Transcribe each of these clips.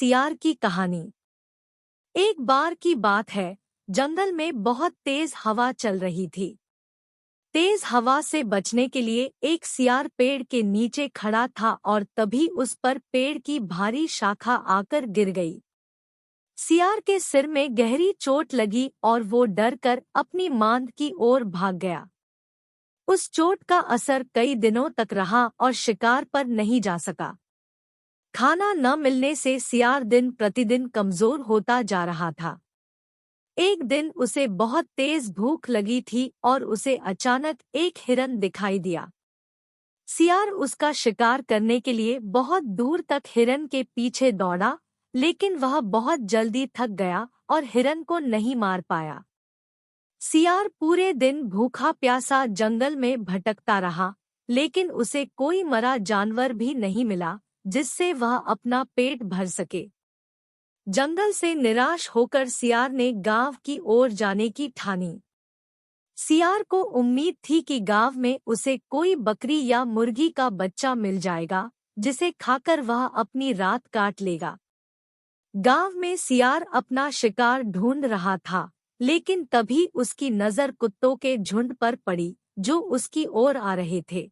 सियार की कहानी। एक बार की बात है, जंगल में बहुत तेज हवा चल रही थी। तेज हवा से बचने के लिए एक सियार पेड़ के नीचे खड़ा था और तभी उस पर पेड़ की भारी शाखा आकर गिर गई। सियार के सिर में गहरी चोट लगी और वो डर कर अपनी मांद की ओर भाग गया। उस चोट का असर कई दिनों तक रहा और शिकार पर नहीं जा सका। खाना न मिलने से सियार दिन प्रतिदिन कमजोर होता जा रहा था। एक दिन उसे बहुत तेज भूख लगी थी और उसे अचानक एक हिरन दिखाई दिया। सियार उसका शिकार करने के लिए बहुत दूर तक हिरन के पीछे दौड़ा, लेकिन वह बहुत जल्दी थक गया और हिरन को नहीं मार पाया। सियार पूरे दिन भूखा प्यासा जंगल में भटकता रहा, लेकिन उसे कोई मरा जानवर भी नहीं मिला जिससे वह अपना पेट भर सके। जंगल से निराश होकर सियार ने गांव की ओर जाने की ठानी। सियार को उम्मीद थी कि गांव में उसे कोई बकरी या मुर्गी का बच्चा मिल जाएगा, जिसे खाकर वह अपनी रात काट लेगा। गांव में सियार अपना शिकार ढूंढ रहा था, लेकिन तभी उसकी नजर कुत्तों के झुंड पर पड़ी जो उसकी ओर आ रहे थे।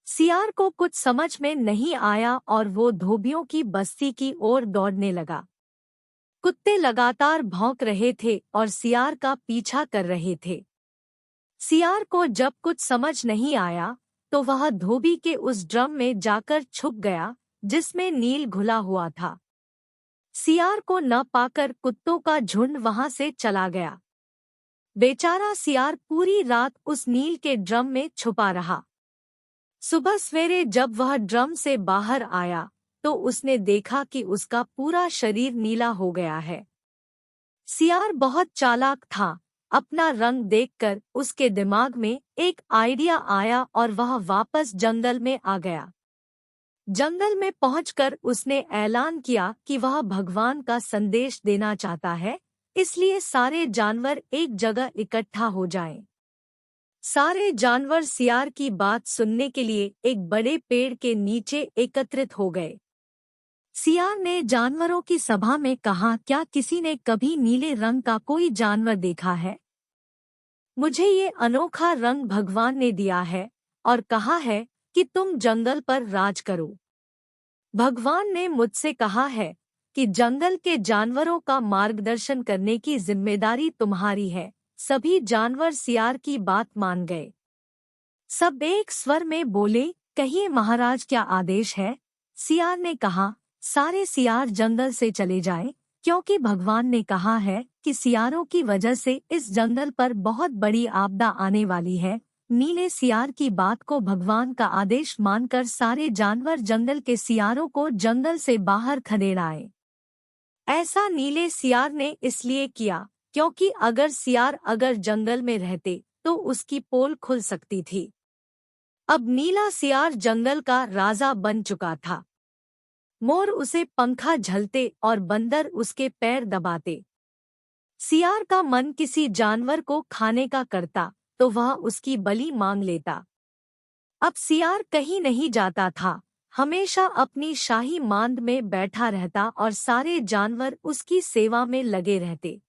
सियार को कुछ समझ में नहीं आया और वो धोबियों की बस्ती की ओर दौड़ने लगा। कुत्ते लगातार भौंक रहे थे और सियार का पीछा कर रहे थे। सियार को जब कुछ समझ नहीं आया तो वह धोबी के उस ड्रम में जाकर छुप गया जिसमें नील घुला हुआ था। सियार को न पाकर कुत्तों का झुंड वहां से चला गया। बेचारा सियार पूरी रात उस नील के ड्रम में छुपा रहा। सुबह सवेरे जब वह ड्रम से बाहर आया तो उसने देखा कि उसका पूरा शरीर नीला हो गया है। सियार बहुत चालाक था। अपना रंग देखकर उसके दिमाग में एक आइडिया आया और वह वापस जंगल में आ गया। जंगल में पहुंचकर उसने ऐलान किया कि वह भगवान का संदेश देना चाहता है, इसलिए सारे जानवर एक जगह इकट्ठा हो जाएं। सारे जानवर सियार की बात सुनने के लिए एक बड़े पेड़ के नीचे एकत्रित हो गए। सियार ने जानवरों की सभा में कहा, क्या किसी ने कभी नीले रंग का कोई जानवर देखा है? मुझे ये अनोखा रंग भगवान ने दिया है और कहा है कि तुम जंगल पर राज करो। भगवान ने मुझसे कहा है कि जंगल के जानवरों का मार्गदर्शन करने की जिम्मेदारी तुम्हारी है। सभी जानवर सियार की बात मान गए। सब एक स्वर में बोले, कहिए महाराज, क्या आदेश है? सियार ने कहा, सारे सियार जंगल से चले जाएं, क्योंकि भगवान ने कहा है कि सियारों की वजह से इस जंगल पर बहुत बड़ी आपदा आने वाली है। नीले सियार की बात को भगवान का आदेश मानकर सारे जानवर जंगल के सियारों को जंगल से बाहर खदेड़ आए। ऐसा नीले सियार ने इसलिए किया क्योंकि अगर सियार जंगल में रहते तो उसकी पोल खुल सकती थी। अब नीला सियार जंगल का राजा बन चुका था। मोर उसे पंखा झलते और बंदर उसके पैर दबाते। सियार का मन किसी जानवर को खाने का करता तो वह उसकी बलि मांग लेता। अब सियार कहीं नहीं जाता था, हमेशा अपनी शाही मांद में बैठा रहता और सारे जानवर उसकी सेवा में लगे रहते।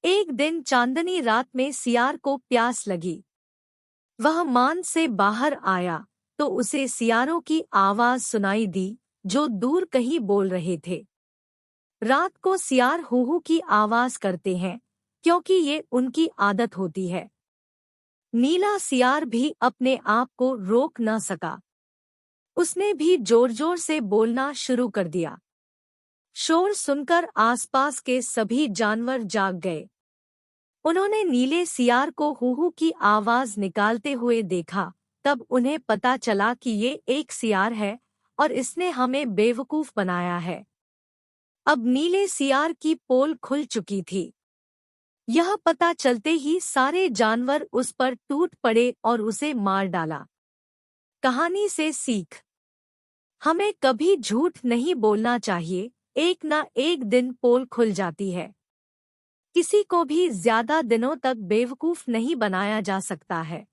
एक दिन चांदनी रात में सियार को प्यास लगी। वह मांद से बाहर आया तो उसे सियारों की आवाज सुनाई दी जो दूर कहीं बोल रहे थे। रात को सियार हूहू की आवाज करते हैं क्योंकि ये उनकी आदत होती है। नीला सियार भी अपने आप को रोक न सका। उसने भी जोर जोर से बोलना शुरू कर दिया। शोर सुनकर आसपास के सभी जानवर जाग गए। उन्होंने नीले सियार को हूहू की आवाज निकालते हुए देखा। तब उन्हें पता चला कि ये एक सियार है और इसने हमें बेवकूफ बनाया है। अब नीले सियार की पोल खुल चुकी थी। यह पता चलते ही सारे जानवर उस पर टूट पड़े और उसे मार डाला। कहानी से सीख, हमें कभी झूठ नहीं बोलना चाहिए। एक न एक दिन पोल खुल जाती है। किसी को भी ज्यादा दिनों तक बेवकूफ नहीं बनाया जा सकता है।